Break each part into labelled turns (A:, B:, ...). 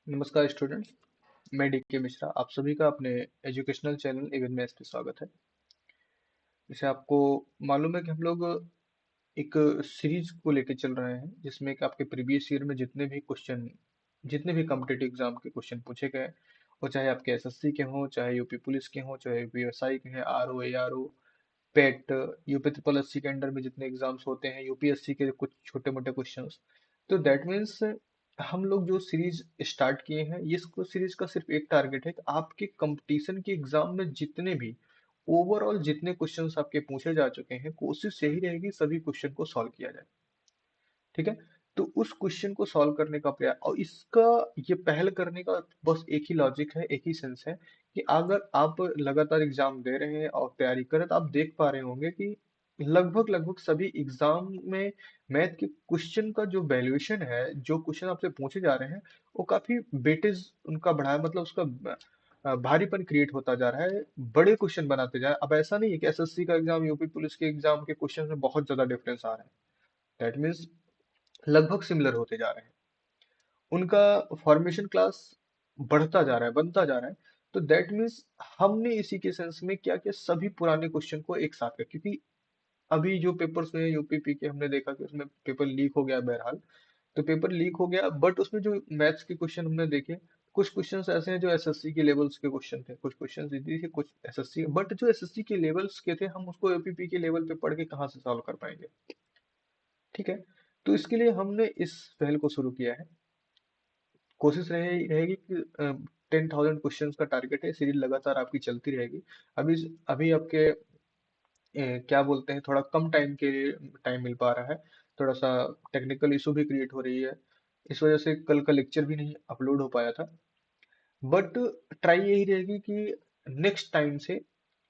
A: नमस्कार स्टूडेंट्स। मैं डीके मिश्रा आप सभी का अपने एजुकेशनल चैनल इवन में पे स्वागत है। जैसे आपको मालूम है कि हम लोग एक सीरीज को लेकर चल रहे हैं जिसमें कि आपके प्रीवियस ईयर में जितने भी कॉम्पिटेटिव एग्जाम के क्वेश्चन पूछे गए, वो चाहे आपके एसएससी के हों, चाहे यूपी पुलिस के हों, चाहे यूपी एसआई के हैं, आरओ एआरओ, पेट, यूपी ट्रिपल एससी के अंडर में जितने एग्जाम्स होते हैं, यूपीएससी के कुछ छोटे मोटे क्वेश्चंस। तो दैट मीन्स हम लोग जो सीरीज स्टार्ट किए हैं, ये इसको सीरीज का सिर्फ एक टारगेट है कि आपके कंपटीशन के एग्जाम में जितने भी ओवरऑल जितने क्वेश्चंस आपके पूछे जा चुके हैं, कोशिश यही रहेगी सभी क्वेश्चन को सॉल्व किया जाए। ठीक है। तो उस क्वेश्चन को सॉल्व करने का प्रयास, और इसका ये पहल करने का बस एक ही लॉजिक है, एक ही सेंस है कि अगर आप लगातार एग्जाम दे रहे हैं और तैयारी कर रहे हैं, तो आप देख पा रहे होंगे कि लगभग लगभग सभी एग्जाम में मैथ के क्वेश्चन का जो वैल्यूएशन है, जो क्वेश्चन आपसे पूछे जा रहे हैं, वो काफी वेटेज उनका बढ़ा है, मतलब उसका भारीपन क्रिएट होता जा रहा है, बड़े क्वेश्चन बनाते जा रहे हैं। अब ऐसा नहीं है कि एसएससी का एग्जाम यूपी पुलिस के एग्जाम के क्वेश्चन में बहुत ज्यादा डिफरेंस आ रहा है। दैट मीन्स लगभग सिमिलर होते जा रहे हैं, उनका फॉर्मेशन क्लास बढ़ता जा रहा है, बनता जा रहा है। तो दैट मीन्स हमने इसी के सेंस में क्या किया, सभी पुराने क्वेश्चन को एक साथ किया, क्योंकि अभी जो पेपर्स हुए यूपीपी के, हमने देखा कि उसमें पेपर लीक हो गया बहरहाल। तो पेपर लीक हो गया, बट उसमें जो मैथ्स के क्वेश्चन हमने देखे, कुछ क्वेश्चंस ऐसे हैं जो एसएससी के लेवल्स के क्वेश्चन थे, कुछ क्वेश्चंस इजी थे, कुछ एसएससी, बट जो एसएससी के लेवल्स के थे, हम उसको यूपीपी के लेवल पे पढ़ के कहाँ से सॉल्व कर पाएंगे। ठीक है। तो इसके लिए हमने इस पहल को शुरू किया है। कोशिश रहेगी कि 10,000 क्वेश्चंस का टारगेट है, सीरीज लगातार आपकी चलती रहेगी। अभी अभी आपके क्या बोलते हैं, थोड़ा कम टाइम के लिए टाइम मिल पा रहा है, थोड़ा सा टेक्निकल इशू भी क्रिएट हो रही है, इस वजह से कल का लेक्चर भी नहीं अपलोड हो पाया था। बट ट्राई यही रहेगी कि नेक्स्ट टाइम से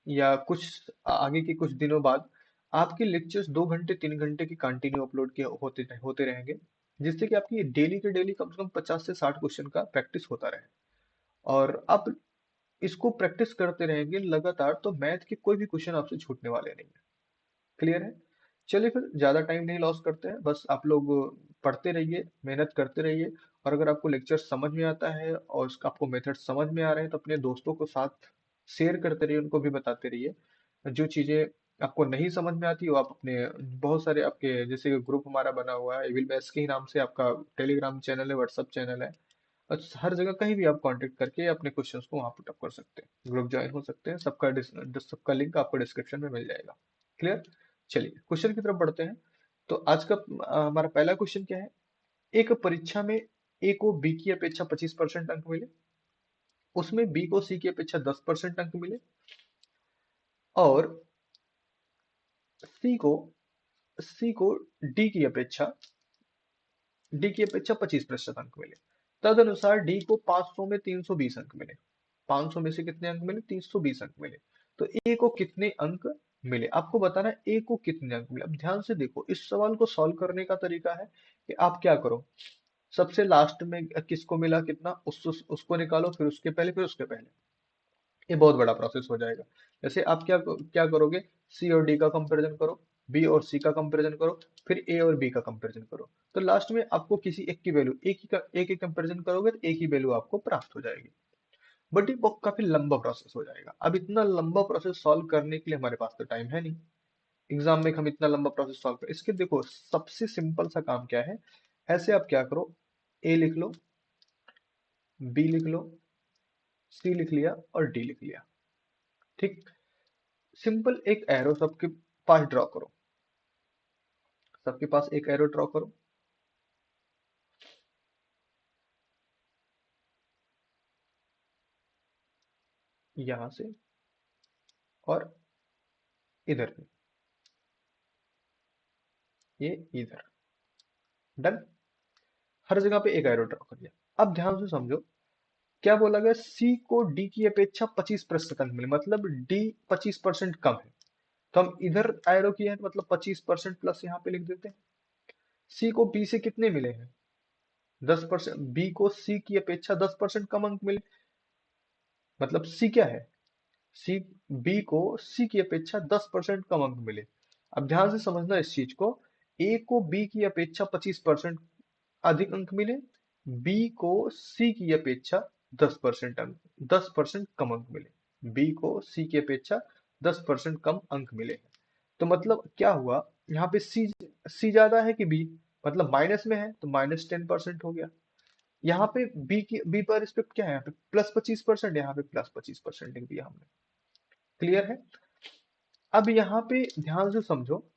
A: या कुछ आगे के कुछ दिनों बाद आपके लेक्चर्स 2 घंटे 3 घंटे की कंटिन्यू अपलोड के होते होते रहेंगे, जिससे कि आपकी डेली के डेली कम से कम 50 से 60 क्वेश्चन का प्रैक्टिस होता रहे। और आप इसको प्रैक्टिस करते रहेंगे लगातार, तो मैथ के कोई भी क्वेश्चन आपसे छूटने वाले नहीं है। क्लियर है। चलिए फिर ज्यादा टाइम नहीं लॉस करते हैं, बस आप लोग पढ़ते रहिए, मेहनत करते रहिए। और अगर आपको लेक्चर समझ में आता है और उसका आपको मेथड समझ में आ रहे हैं, तो अपने दोस्तों को साथ शेयर करते रहिए, उनको भी बताते रहिए। जो चीजें आपको नहीं समझ में आती, वो आप अपने बहुत सारे आपके जैसे ग्रुप हमारा बना हुआ है एविल बैच के ही नाम से, आपका टेलीग्राम चैनल है, व्हाट्सएप चैनल है, और हर जगह कहीं भी आप कांटेक्ट करके अपने क्वेश्चंस को वहां पुट अप कर सकते हैं, ग्रुप ज्वाइन हो सकते हैं। सबका लिंक आपको डिस्क्रिप्शन में मिल जाएगा। क्लियर। चलिए क्वेश्चन की तरफ बढ़ते हैं। तो आज का हमारा पहला क्वेश्चन क्या है। एक परीक्षा में ए को बी की अपेक्षा 25% अंक मिले, उसमें बी को सी की अपेक्षा 10% अंक मिले, और सी को सी को डी की अपेक्षा 25% अंक मिले। तदनुसार डी को 500 में 320 अंक मिले। 500 में से कितने अंक मिले, 320 अंक मिले। तो ए को कितने अंक मिले, आपको बताना है ए को कितने अंक मिले। अब ध्यान से देखो, इस सवाल को सॉल्व करने का तरीका है कि आप क्या करो, सबसे लास्ट में किसको मिला कितना, उसको निकालो, फिर उसके पहले, फिर उसके पहले। ये बहुत बड़ा प्रोसेस हो जाएगा। जैसे आप क्या क्या करोगे, सी और डी का कंपैरिजन करो, बी और सी का कंपैरिजन करो, फिर ए और बी का कंपैरिजन करो। तो लास्ट में आपको किसी एक की वैल्यू, एक ही कंपैरिजन करोगे तो एक ही वैल्यू आपको प्राप्त हो जाएगी। बट ये बहुत काफी लंबा प्रोसेस हो जाएगा। अब इतना लंबा प्रोसेस सॉल्व करने के लिए हमारे पास तो टाइम है नहीं, एग्जाम में हम इतना लंबा प्रोसेस सॉल्व कर, इसके देखो सबसे सिंपल सा काम क्या है। ऐसे आप क्या करो, ए लिख लो, बी लिख लो, सी लिख लिया और डी लिख लिया। ठीक। सिंपल एक एरो सबके पास ड्रॉ करो, सबके पास एक एरो ड्रॉ करो। यहां से और इधर पे, ये इधर। डन। हर जगह पे एक एरो ड्रॉ कर दिया। अब ध्यान से समझो, क्या बोला गया, सी को डी की अपेक्षा 25% अंक मिले, मतलब डी 25% कम है। तो हम इधर एरो किए हैं, तो मतलब 25% प्लस यहाँ पे लिख देते हैं। सी को बी से कितने मिले हैं, 10%। बी को सी की अपेक्षा 10% कम अंक मिले, मतलब सी क्या है, सी, बी को सी की अपेक्षा 10% कम अंक मिले। अब ध्यान से समझना इस चीज को, ए को बी की अपेक्षा 25% अधिक अंक मिले, बी को सी की अपेक्षा 10% अंक 10% कम अंक मिले। बी को सी की अपेक्षा 10% कम अंक मिले। तो मतलब क्या हुआ, यहाँ पे सी ज्यादा है कि बी, मतलब माइनस में है तो -10% हो गया। यहाँ पे बी पर रिस्पेक्ट क्या है, यहाँ पे +25%, यहाँ पे +25% लिख दिया हमने। क्लियर है। अब यहाँ पे ध्यान से समझो,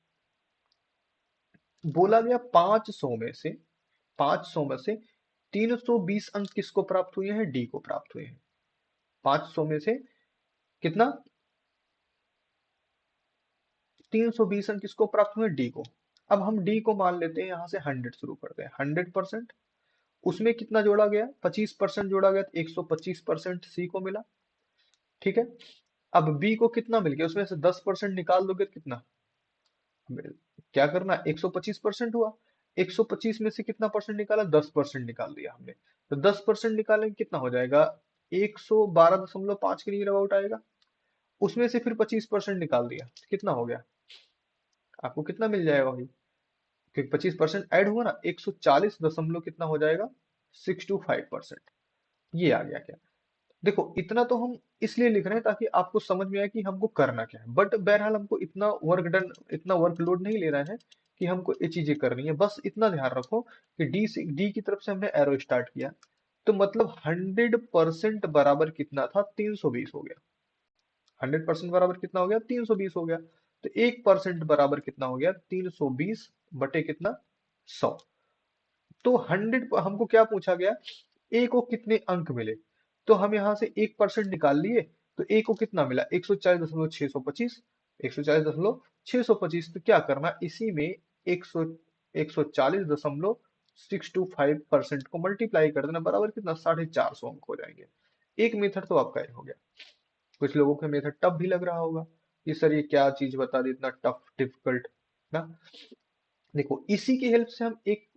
A: बोला गया 500 में से 320 अंक किसको प्राप्त हुए हैं, डी को प्राप्त हुए हैं। 500 में से कितना, 320 अंक किसको प्राप्त हुए, डी को। अब हम डी को मान लेते हैं, यहां से 100 शुरू करते हैं, 100%। उसमें कितना जोड़ा गया, 25% जोड़ा गया, तो 125% सी को मिला। ठीक है। अब बी को कितना मिल गया, उसमें से 10% निकाल दोगे तो कितना, क्या करना, 125% हुआ। 125 में से कितना परसेंट निकाला, 10% निकाल दिया हमने। तो 10% निकालेंगे कितना हो जाएगा, 112.5 के नियर अबाउट आएगा। उसमें से फिर 25% निकाल दिया तो कितना हो गया, आपको कितना मिल जाएगा भाई, क्योंकि 25% ऐड हुआ ना, 140 दशमलव कितना हो जाएगा, 625%। ये आ गया क्या। देखो इतना तो हम इसलिए लिख रहे हैं ताकि आपको समझ में आए कि हमको करना क्या है, बट बहरहाल हमको इतना वर्कलोड नहीं ले रहे हैं कि हमको ये चीजें करनी है। बस इतना ध्यान रखो कि डी की तरफ से हमने एरो स्टार्ट किया, तो मतलब 100% बराबर कितना था, 320 हो गया। 100% बराबर कितना हो गया, 320 हो गया। तो 1% बराबर कितना हो गया, 320 बटे कितना, 100। तो 100 हमको क्या पूछा गया, ए को कितने अंक मिले, तो हम यहाँ से 1% निकाल लिए। तो ए को कितना मिला, 140.625। 140.625, तो क्या करना, इसी में 140.625% को मल्टीप्लाई कर देना, बराबर कितना, 450 अंक हो जाएंगे। एक मेथड तो आपका ये हो गया। कुछ लोगों के मेथड टफ भी लग रहा होगा कि सर ये क्या चीज बता दी, इतना टफ डिफिकल्ट ना। देखो इसी की हेल्प से हम एक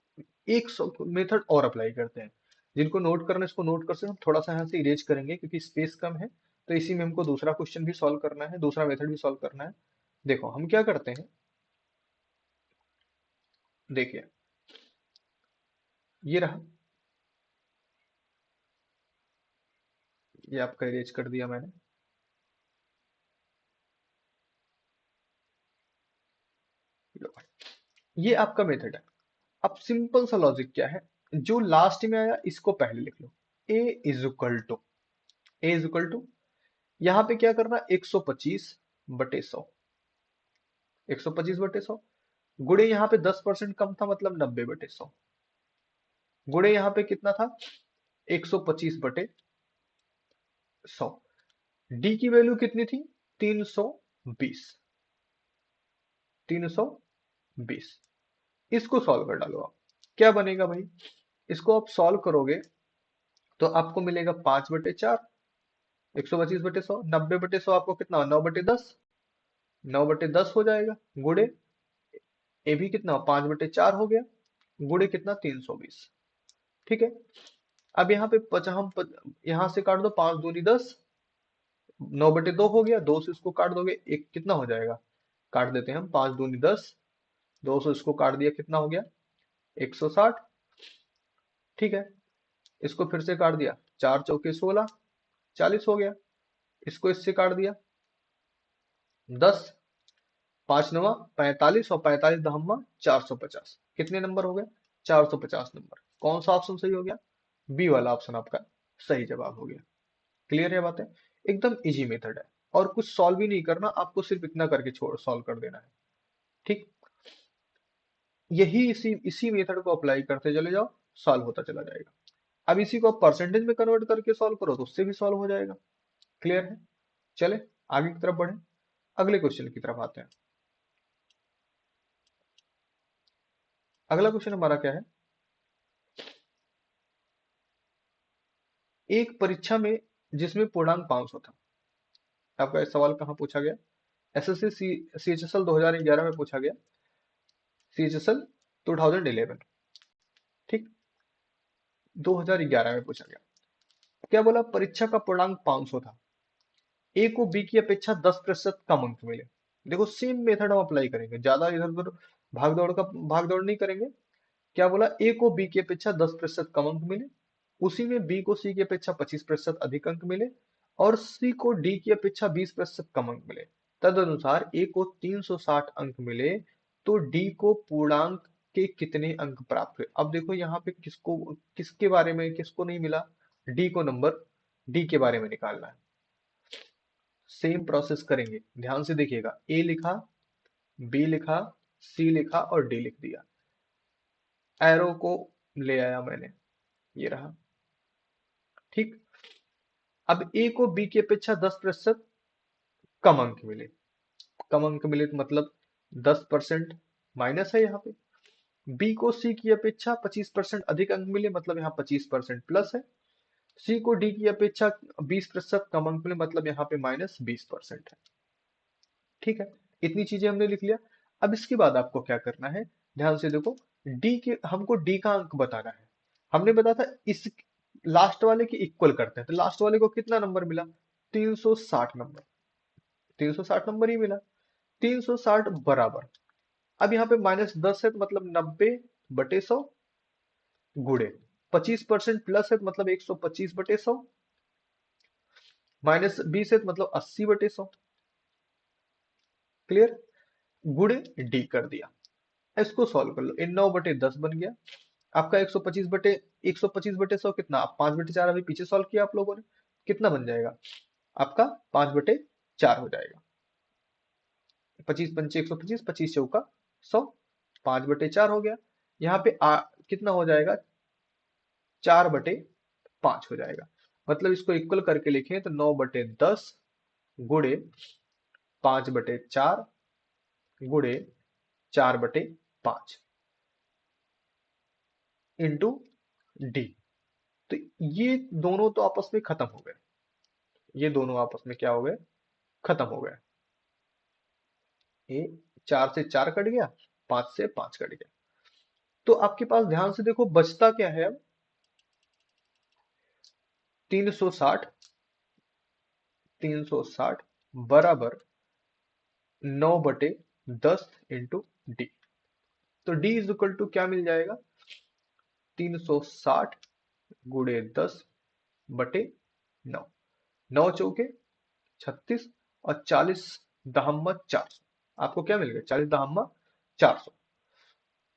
A: एक मेथड और अप्लाई करते हैं। जिनको नोट करना है इसको नोट कर सकते हैं। हम थोड़ा सा यहाँ से इरेज करेंगे क्योंकि स्पेस कम है, तो इसी में हमको दूसरा क्वेश्चन भी सॉल्व करना है, दूसरा मेथड भी सॉल्व करना है। देखो हम क्या करते हैं, देखिए ये रहा, ये आपका इरेज कर दिया मैंने। लो, ये आपका मेथड है। अब सिंपल सा लॉजिक क्या है, जो लास्ट में आया इसको पहले लिख लो। A is equal to, A is equal to, यहाँ पे क्या करना, 125/100। 125/100 गुणे यहाँ पे 10% कम था, मतलब 90/100। गुणे यहाँ पे कितना था, 125/100। डी की वैल्यू कितनी थी, 320। 320, इसको सॉल्व कर डालो आप, क्या बनेगा भाई, इसको आप सॉल्व करोगे तो आपको मिलेगा 5/4। 125/100, 90/100 आपको कितना, 9/10। 9/10 हो जाएगा, गुणे ए भी कितना, 5/4 हो गया, गुणे कितना, 320। ठीक है। अब यहाँ पे यहाँ से काट दो, 5 दूनी 10, 9/2 हो गया, 2 से इसको काट दोगे, एक कितना हो जाएगा, काट देते हैं हम, 5 दूनी 10, 200 इसको काट दिया, कितना हो गया, 160। ठीक है। इसको फिर से काट दिया, 4 चौके 16, 40 हो गया। इसको इससे काट दिया, 10, 5 9 45, और 45 10 450, कितने नंबर हो गए, 450 नंबर। कौन सा ऑप्शन सही हो गया, बी वाला ऑप्शन आपका सही जवाब हो गया। क्लियर है बातें, एकदम इजी मेथड है, और कुछ सॉल्व ही नहीं करना आपको, सिर्फ इतना करके छोड़ सॉल्व कर देना है। ठीक, यही इसी इसी मेथड को अप्लाई करते चले जाओ, सॉल्व होता चला जाएगा। अब इसी को आप परसेंटेज में कन्वर्ट करके सॉल्व करो तो उससे भी सॉल्व हो जाएगा। क्लियर है, चले आगे की तरफ बढ़े, अगले क्वेश्चन की तरफ आते हैं। अगला क्वेश्चन हमारा क्या है, एक परीक्षा में जिसमें पूर्णांक 500 था। आपका ये सवाल कहाँ पूछा गया, एसएससी सीएचएसएल 2011 में पूछा गया, सीएचएसएल 2011। ठीक, 2011 में पूछा गया। क्या बोला, परीक्षा का पूर्णांक 500 था, ए को बी की अपेक्षा 10% कम अंक मिले। देखो सेम मेथड हम अप्लाई करेंगे, ज्यादा इधर उधर भाग दौड़ नहीं करेंगे। क्या बोला, ए को बी की अपेक्षा 10% कम अंक मिले, उसी में बी को सी की अपेक्षा 25% अधिक अंक मिले, और सी को डी की अपेक्षा 20% कम अंक मिले। तदनुसार ए को 360 अंक मिले, तो डी को पूर्णांक के कितने अंक प्राप्त हुए। अब देखो यहाँ पे किसको, किसके बारे में, किसको नहीं मिला, डी को नंबर, डी के बारे में निकालना है। सेम प्रोसेस करेंगे, ध्यान से देखिएगा, ए लिखा, बी लिखा, सी लिखा और डी लिख दिया, एरो को ले आया मैंने, ये रहा। ठीक, अब ए को बी की अपेक्षा 10% कम अंक मिले, कम अंक मिले तो मतलब 10% माइनस है यहाँ पे। बी को सी की अपेक्षा 25% अधिक अंक मिले, मतलब यहाँ 25% प्लस है। सी को डी की अपेक्षा 20% कम अंक मिले, मतलब यहाँ पे -20% है। ठीक है, इतनी चीजें हमने लिख लिया। अब इसके बाद आपको क्या करना है, ध्यान से देखो, डी के, हमको डी का अंक बताना है। हमने बताया था इस लास्ट वाले के इक्वल करते हैं, तो लास्ट वाले को कितना नंबर मिला, 360 नंबर, 360 नंबर ही मिला। 360 बराबर, अब यहाँ पे -10 है तो मतलब 90/100, गुणे 25% प्लस है तो मतलब 125/100, -20 है तो मतलब 80/100। क्लियर, गुणे डी कर दिया। इसको सॉल्व कर लो, इन 9/10 बन गया आपका 125/100 कितना, 5/4 अभी पीछे सॉल्व किया आप लोगों ने, कितना बन जाएगा आपका 5/4 हो जाएगा। 25 पंचे 125, 25 चौका 100, 5/4 हो गया। यहाँ पे कितना हो जाएगा, 4/5 हो जाएगा। मतलब इसको इक्वल करके लिखें तो 9/10 गुणे 5/4 गुणे 4/5 इंटू डी। तो ये दोनों तो आपस में खत्म हो गए, ये दोनों आपस में क्या हो गए, खत्म हो गए। ये 4 से 4 कट गया, 5 से 5 कट गया। तो आपके पास ध्यान से देखो बचता क्या है अब, 360, 360 बराबर 9/10 इंटू डी। तो डी इज इक्वल टू क्या मिल जाएगा, 360 गुणे 10/9, 9 चौके 36 और 40 दहम्मा 400। आपको क्या मिल गया, 40 दहम्मा 400।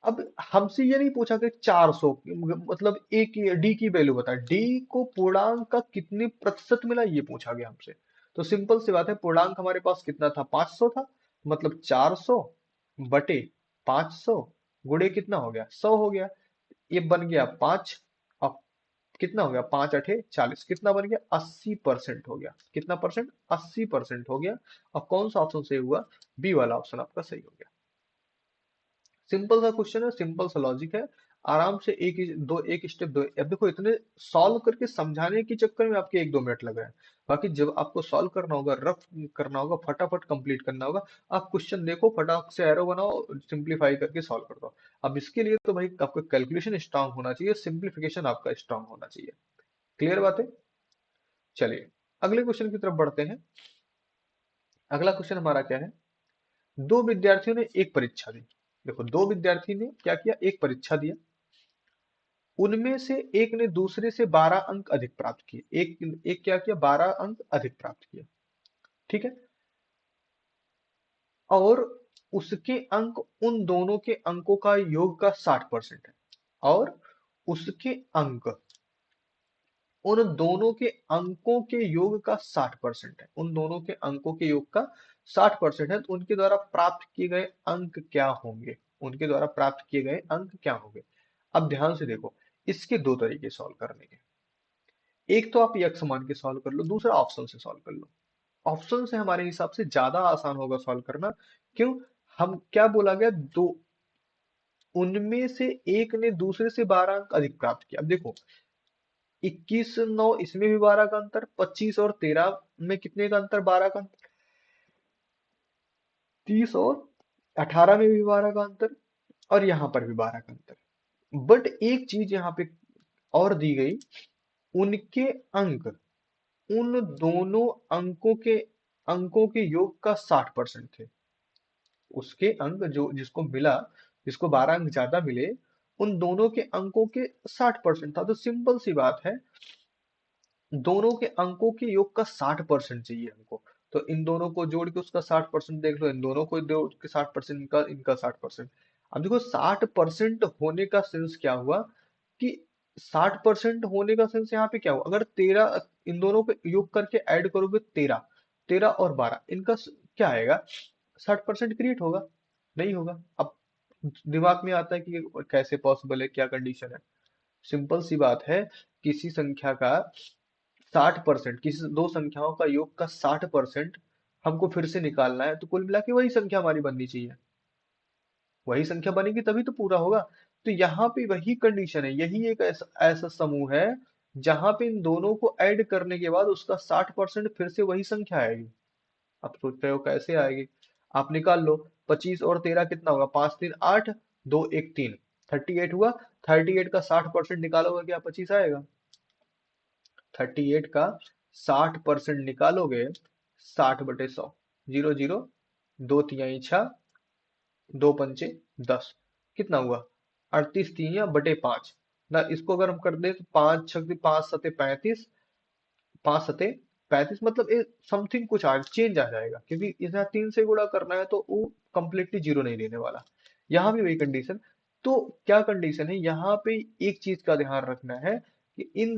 A: अब हमसे ये नहीं पूछा कि 400 मतलब ए की डी की वैल्यू बता, डी को पूर्णांक का कितने प्रतिशत मिला ये पूछा गया हमसे। तो सिंपल सी बात है, पूर्णांक हमारे पास कितना था, 500 था, मतलब 400/500 गुणे कितना हो गया, 100 हो गया। ये बन गया 5, अब कितना हो गया, 5×8 = 40, कितना बन गया, 80% हो गया। कितना परसेंट, 80% हो गया। अब कौन सा ऑप्शन सही हुआ, बी वाला ऑप्शन आपका सही हो गया। सिंपल सा क्वेश्चन है, सिंपल सा लॉजिक है, आराम से एक स्टेप दो। अब देखो इतने सॉल्व करके समझाने के चक्कर में आपके 1-2 मिनट लग रहे हैं, बाकी जब आपको सॉल्व करना होगा, रफ करना होगा, फटाफट कंप्लीट करना होगा, आप क्वेश्चन देखो, फटाक से एरो बनाओ, सिंप्लीफाई करके सॉल्व कर दो। अब इसके लिए तो भाई आपका कैलकुलेशन स्ट्रांग होना चाहिए, सिंप्लीफिकेशन आपका स्ट्रांग होना चाहिए। क्लियर बात है, चलिए अगले क्वेश्चन की तरफ बढ़ते हैं। अगला क्वेश्चन हमारा क्या है, दो विद्यार्थियों ने एक परीक्षा दी। देखो दो विद्यार्थी ने क्या किया, एक परीक्षा दिया, उनमें से एक ने दूसरे से 12 अंक अधिक प्राप्त किए, एक एक क्या किया, 12 अंक अधिक प्राप्त किए। ठीक है, और उसके अंक उन दोनों के अंकों का योग का 60% है, और उसके अंक उन दोनों के अंकों के योग का 60% है, उन दोनों के अंकों के योग का 60% है, तो उनके द्वारा प्राप्त किए गए अंक क्या होंगे, उनके द्वारा प्राप्त किए गए अंक क्या होंगे। अब ध्यान से देखो, इसके दो तरीके सॉल्व करने के, एक तो आप यक्स मान के सॉल्व कर लो, दूसरा ऑप्शन से सॉल्व कर लो। ऑप्शन से हमारे हिसाब से ज्यादा आसान होगा सॉल्व करना। क्यों, हम क्या बोला गया, दो उनमें से एक ने दूसरे से 12 अंक अधिक प्राप्त किया। अब देखो 21-9 इसमें भी 12 का अंतर, 25 और 13 में कितने का अंतर, 12 का अंतर, 30 और 18 में भी 12 का अंतर, और यहाँ पर भी 12 का अंतर। बट एक चीज यहाँ पे और दी गई, उनके अंक उन दोनों अंकों के योग का 60% थे। उसके अंक जो जिसको मिला, जिसको 12 अंक ज्यादा मिले, उन दोनों के अंकों के 60% था। तो सिंपल सी बात है, दोनों के अंकों के योग का 60% चाहिए हमको। तो इन दोनों को जोड़ के उसका 60% देख लो, इन दोनों को जोड़ के 60%, इनका इनका 60%। अब देखो 60% होने का सेंस क्या हुआ कि 60% होने का सेंस यहाँ पे क्या हुआ, अगर 13 इन दोनों को योग करके ऐड करोगे 13, 13 और 12 इनका क्या आएगा, 60% क्रिएट होगा? नहीं होगा। अब दिमाग में आता है कि कैसे पॉसिबल है, क्या कंडीशन है। सिंपल सी बात है, किसी संख्या का 60%, किसी दो संख्याओं का योग का 60% हमको फिर से निकालना है, तो कुल मिला के वही संख्या हमारी बननी चाहिए। वही संख्या बनेगी तभी तो पूरा होगा। तो यहाँ पे वही कंडीशन है, यही एक ऐसा ऐसा समूह है जहां पे इन दोनों को ऐड करने के बाद उसका 60% फिर से वही संख्या आएगी। आप सोच रहे हो कैसे आएगी? आप निकाल लो, 25 और 13 कितना होगा, 5 3 8, 2 1 3, 38 हुआ। 38 का 60% निकालोगे क्या 25 आएगा? 38 का 60% निकालोगे, 60/100, 0 0, 2 3 6, 2 5 10, कितना हुआ, 38 3 बटे 5 ना। इसको अगर हम कर दे तो 5 6 5 7 35, 5 7 35, मतलब समथिंग कुछ आ चेंज आ जाएगा, क्योंकि इसे 3 से गुणा करना है तो वो कंप्लीटली जीरो नहीं देने वाला। यहाँ भी वही कंडीशन। तो क्या कंडीशन है यहाँ पे, एक चीज का ध्यान रखना है कि इन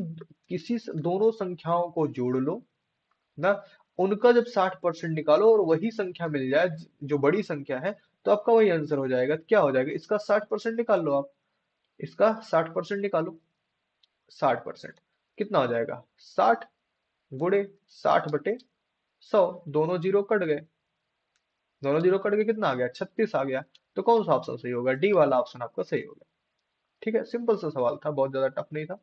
A: दोनों संख्याओं को जोड़ लो ना, उनका जब 60% निकालो और वही संख्या मिल जाए जो बड़ी संख्या है, तो आपका वही आंसर हो जाएगा। क्या हो जाएगा, इसका 60% निकाल लो आप, इसका 60% निकालो। 60% कितना हो जाएगा, 60 गुणे 60/100, दोनों जीरो कट गए, दोनों जीरो कट गए, कितना आ गया, 36 आ गया। तो कौन सा ऑप्शन सही होगा, डी वाला ऑप्शन आपका सही होगा। ठीक है, सिंपल सा सवाल था, बहुत ज्यादा टफ नहीं था।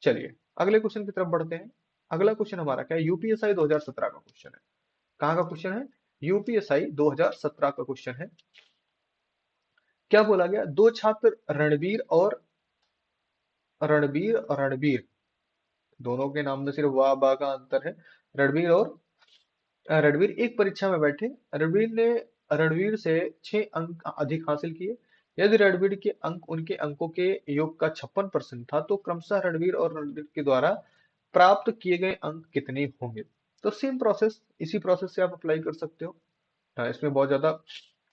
A: चलिए अगले क्वेश्चन की तरफ बढ़ते हैं। अगला क्वेश्चन हमारा क्या है, यूपीएसआई 2017 का क्वेश्चन है। कहाँ का क्वेश्चन है, यूपीएसआई 2017 का क्वेश्चन है। क्या बोला गया, दो छात्र रणबीर, दोनों के नाम में सिर्फ वाह बा का अंतर है। रणबीर और रणबीर एक परीक्षा में बैठे। रणबीर ने रणबीर से 6 अंक अधिक हासिल किए। यदि रणबीर के अंक उनके अंकों के योग का 56% था, तो क्रमशः रणबीर और रणबीर के द्वारा प्राप्त किए गए अंक कितने होंगे। तो सेम प्रोसेस, इसी प्रोसेस से आप अप्लाई कर सकते हो। हाँ, इसमें बहुत ज्यादा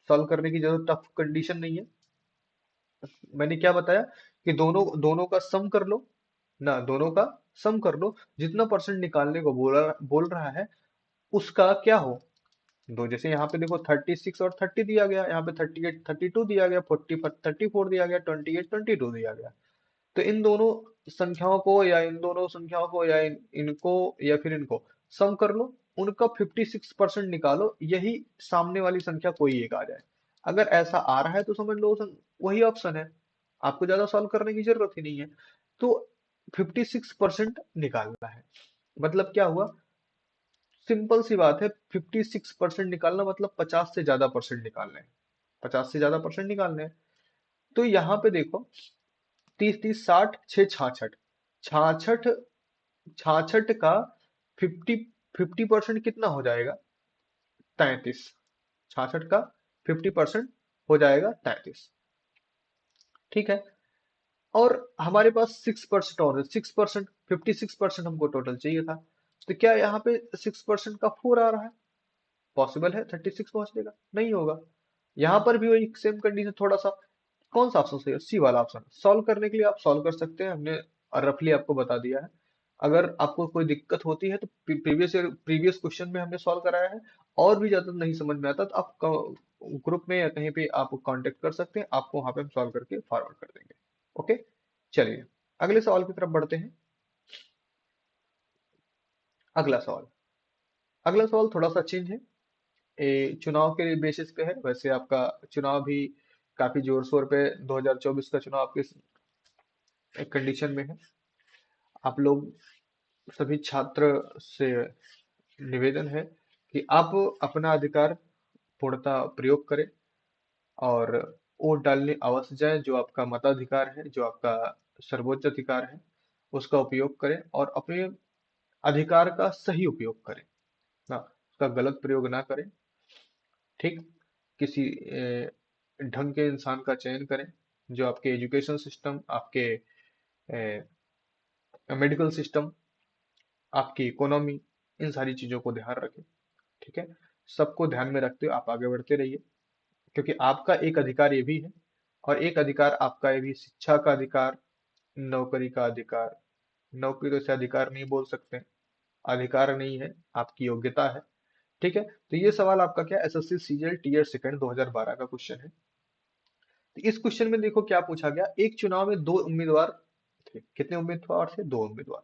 A: सॉल्व करने की जरूरत, टफ कंडीशन नहीं है। मैंने क्या बताया कि दोनों दोनों का सम कर लो ना, दोनों का सम कर लो, जितना परसेंट निकालने को बोल रहा है उसका क्या हो दो। जैसे यहाँ पे देखो 36 और 30 दिया गया, यहाँ पे 38 32 दिया गया, 40 34 दिया गया, 28 22 दिया गया। तो इन दोनों संख्याओं को या इन दोनों संख्याओं को या इनको या फिर इनको सम कर लो, उनका 56% निकालो, यही सामने वाली संख्या कोई एक आ जाए। अगर ऐसा आ रहा है तो समझ लो वही ऑप्शन है, आपको ज्यादा सॉल्व करने की जरूरत ही नहीं है। तो 56% निकालना है, मतलब क्या हुआ, सिंपल सी बात है, 56% निकालना मतलब 50 से ज्यादा परसेंट निकालने हैं, 50 से ज्यादा परसेंट निकालने हैं। तो यहाँ पे देखो, 30 30 60 6 66, 66 66 का 50% कितना हो जाएगा, 33। 66 का 50% हो जाएगा 33। ठीक है, और हमारे पास 6% और 6%, 56% हमको टोटल चाहिए था। तो क्या यहाँ पे 6% का 4 आ रहा है, पॉसिबल है 36 पहुंचने का? नहीं होगा। यहाँ पर भी वही सेम कंडीशन, थोड़ा सा कौन सा ऑप्शन सही है, सी वाला ऑप्शन। सॉल्व करने के लिए आप सॉल्व कर सकते हैं, हमने रफली आपको बता दिया है। अगर आपको कोई दिक्कत होती है तो प्रीवियस क्वेश्चन में हमने सॉल्व कराया है। और भी ज्यादा नहीं समझ में आता तो आप ग्रुप में या कहीं पे आप कांटेक्ट कर सकते हैं, आपको वहां पे हम सॉल्व करके फॉरवर्ड कर देंगे। ओके, चलिए अगले सवाल की तरफ बढ़ते हैं। अगला सवाल, अगला सवाल थोड़ा सा चेंज है, चुनाव के बेसिस पे है। वैसे आपका चुनाव भी काफी जोर शोर पे, 2024 का चुनाव आपके एक कंडीशन में है। आप लोग सभी छात्र से निवेदन है कि आप अपना अधिकार पूर्णतः प्रयोग करें और वोट डालने अवश्य जाएं। जो आपका मताधिकार है, जो आपका सर्वोच्च अधिकार है, उसका उपयोग करें और अपने अधिकार का सही उपयोग करें ना, उसका गलत प्रयोग ना करें। ठीक, किसी ढंग के इंसान का चयन करें, जो आपके एजुकेशन सिस्टम, आपके मेडिकल सिस्टम, आपकी इकोनॉमी, इन सारी चीजों को ध्यान रखें। ठीक है, सबको ध्यान में रखते हुए आप आगे बढ़ते रहिए, क्योंकि आपका एक अधिकार ये भी है, और एक अधिकार आपका ये भी, शिक्षा का अधिकार, नौकरी का अधिकार। नौकरी तो इसे अधिकार नहीं बोल सकते, अधिकार नहीं है, आपकी योग्यता है। ठीक है, तो ये सवाल आपका क्या, एसएससी सीजीएल टीयर सेकंड 2012 का क्वेश्चन है। तो इस क्वेश्चन में देखो क्या पूछा गया, एक चुनाव में दो उम्मीदवार थे, कितने उम्मीदवार थे, दो उम्मीदवार।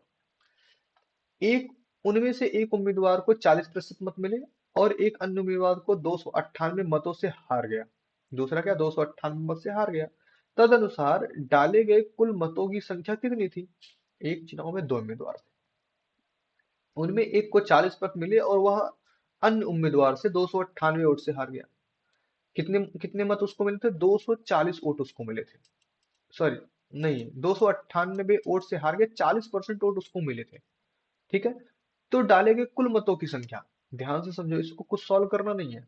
A: एक उनमें से एक उम्मीदवार को 40% मत मिले, और एक अन्य उम्मीदवार को 298 मतों से हार गया। दूसरा क्या, 298 मत से हार गया। तदनुसार डाले गए कुल मतों की संख्या कितनी थी। एक चुनाव में दो उम्मीदवार थे, उनमें एक को 40 मत मिले और वह अन्य उम्मीदवार से 298 वोट से हार गया। कितने कितने मत उसको मिले थे, 240 वोट उसको मिले थे। सॉरी, नहीं, 298 वोट से हार गया, 40% वोट उसको मिले थे। ठीक है, तो डाले गए कुल मतों की संख्या, ध्यान से समझो, इसको कुछ सॉल्व करना नहीं है।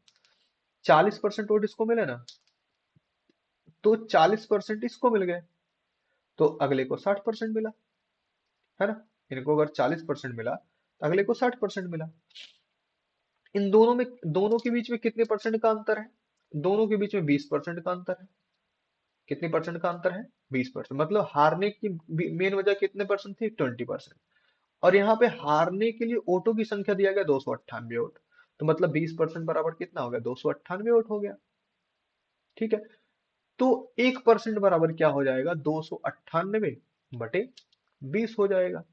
A: 40% वोट इसको मिले ना, तो 40% इसको मिल गए, तो अगले को 60% मिला, है ना। इनको अगर 40% मिला तो अगले को 60% मिला। इन दोनों के बीच में कितने परसेंट का अंतर है, दोनों के बीच में 20% का अंतर है। कितने परसेंट का अंतर है, 20%। मतलब हारने की मेन वजह कितने परसेंट थी, 20%। और यहाँ पे हारने के लिए वोटों की संख्या दिया गया 298 वोट, तो मतलब 20% बराबर कितना हो गया, 298 वोट हो गया। ठीक है, तो 1% बराबर क्या हो जाएगा, 298/20 हो जाएगा।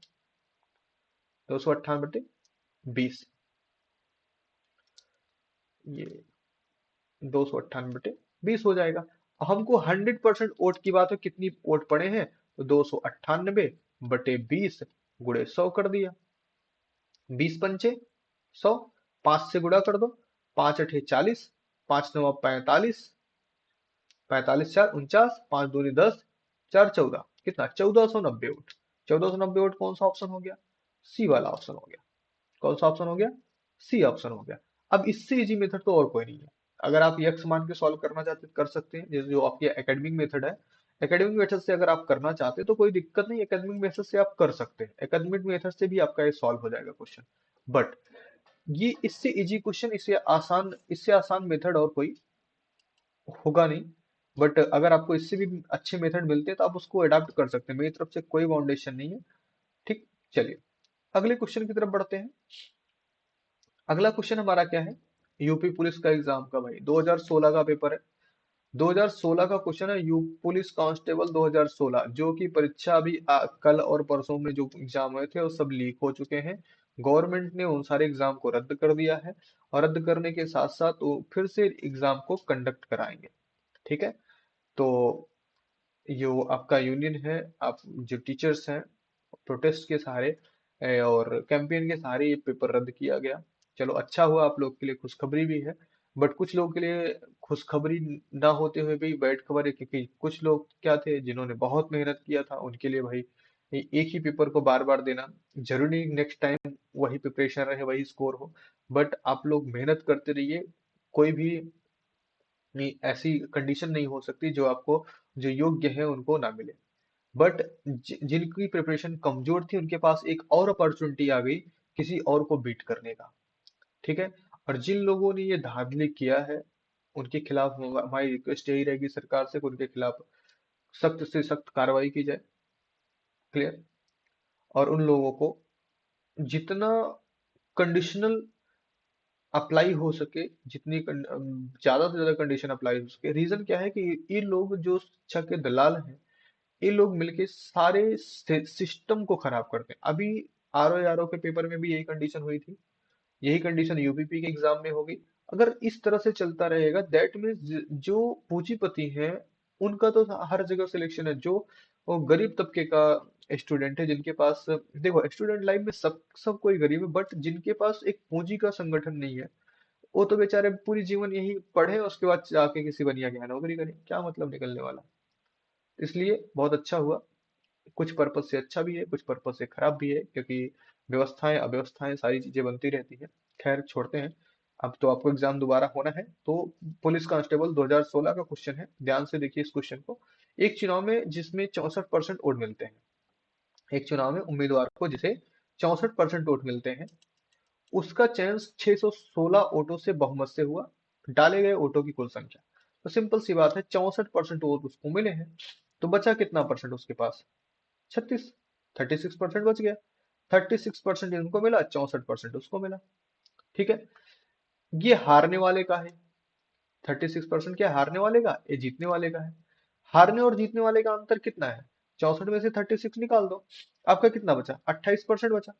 A: 298/20, ये 298/20 हो जाएगा। हमको 100% वोट की बात है, कितनी वोट पड़े हैं, तो 298/20 गुणे 100 कर दिया। 20 पंचे 100, 5 से गुणा कर दो, 5 अठे 40, 5 9 45, 45 4 49, 5 दूनी 10, 4 14, कितना, 1490 वोट। 1490 वोट कौन सा ऑप्शन हो गया, सी वाला ऑप्शन हो गया। कौन सा ऑप्शन हो गया, सी ऑप्शन हो गया। अब इससे इजी मेथड तो और कोई नहीं है। अगर आप यक्स मान के सॉल्व करना चाहते कर सकते हैं, जैसे जो आपकी एकेडमिक मेथड है। एकेडमिक मेथड से अगर आप करना चाहते हैं तो कोई दिक्कत नहीं, एकेडमिक मेथड से आप कर सकते हैं, एकेडमिक मेथड से भी आपका ये सॉल्व हो जाएगा क्वेश्चन। बट ये इससे इजी क्वेश्चन, इससे आसान मेथड और कोई होगा नहीं। बट अगर आपको इससे भी अच्छे मेथड मिलते हैं तो आप उसको अडाप्ट कर सकते हैं, मेरी तरफ से कोई बाउंडेशन नहीं है। ठीक, चलिए अगले क्वेश्चन की तरफ बढ़ते हैं। अगला क्वेश्चन हमारा क्या है, यूपी पुलिस का एग्जाम का, भाई 2016 का पेपर है। 2016 का क्वेश्चन है, यू पुलिस कांस्टेबल 2016, जो कि परीक्षा अभी कल और परसों में जो एग्जाम हुए थे वो सब लीक हो चुके हैं। गवर्नमेंट ने उन सारे एग्जाम को रद्द कर दिया है, और रद्द करने के साथ साथ वो फिर से एग्जाम को कंडक्ट कराएंगे। ठीक है, तो जो आपका यूनियन है, आप जो टीचर्स हैं, प्रोटेस्ट के सहारे और कैंपेन के सहारे ये पेपर रद्द किया गया। चलो अच्छा हुआ, आप लोग के लिए खुशखबरी भी है। बट कुछ लोगों के लिए खुशखबरी ना होते हुए भी बैड खबर है, क्योंकि कुछ लोग क्या थे जिन्होंने बहुत मेहनत किया था, उनके लिए भाई एक ही पेपर को बार बार देना जरूरी नहीं, नेक्स्ट टाइम वही प्रिपरेशन रहे, वही स्कोर हो। बट आप लोग मेहनत करते रहिए, कोई भी नहीं, ऐसी कंडीशन नहीं हो सकती जो आपको, जो योग्य है उनको ना मिले। बट जिनकी प्रिपरेशन कमजोर थी उनके पास एक और अपॉर्चुनिटी आ गई, किसी और को बीट करने का। ठीक है, और जिन लोगों ने ये धांधली किया है उनके खिलाफ हमारी रिक्वेस्ट यही रहेगी सरकार से कि उनके खिलाफ सख्त से सख्त कार्रवाई की जाए। क्लियर, और उन लोगों को जितना कंडीशनल अप्लाई हो सके, ज्यादा से ज्यादा कंडीशन अप्लाई हो सके। रीजन क्या है कि ये लोग जो शिक्षा के दलाल हैं, ये लोग मिलके सारे सिस्टम को खराब करते हैं। अभी आरओ के पेपर में भी यही कंडीशन हुई थी, यही कंडीशन यूपीपी के एग्जाम में होगी। अगर इस तरह से चलता रहेगा, दैट मीन्स जो पूंजीपति हैं उनका तो हर जगह सिलेक्शन है। जो वो गरीब तबके का स्टूडेंट है, जिनके पास, देखो स्टूडेंट लाइफ में सब कोई गरीब है, बट जिनके पास एक पूंजी का संगठन नहीं है, वो तो बेचारे पूरी जीवन यही पढ़े, उसके बाद जाके किसी बढ़िया की नौकरी करें, क्या मतलब निकलने वाला। इसलिए बहुत अच्छा हुआ, कुछ पर्पज से अच्छा भी है, कुछ पर्पज से खराब भी है, क्योंकि व्यवस्थाएं अव्यवस्थाएं सारी चीजें बनती रहती हैं। खैर छोड़ते हैं, अब तो आपको एग्जाम दोबारा होना है। तो पुलिस कांस्टेबल 2016 का क्वेश्चन है, ध्यान से देखिए इस क्वेश्चन को। एक चुनाव में जिसमें 64% वोट मिलते हैं, एक चुनाव में उम्मीदवार को जिसे 64% वोट मिलते हैं, उसका चयन 616 वोटों से बहुमत से हुआ, डाले गए वोटों की कुल संख्या। तो सिंपल सी बात है, 64% वोट उसको मिले हैं, तो बचा कितना परसेंट उसके पास? 36। 36% बच गया। 36% इनको मिला, 64% उसको मिला। ठीक है, ये हारने वाले का है। 36% क्या हारने वाले का, ये जीतने वाले का है। हारने और जीतने वाले का अंतर कितना है? 64 में से 36 निकाल दो, आपका कितना बचा? 28% बचा।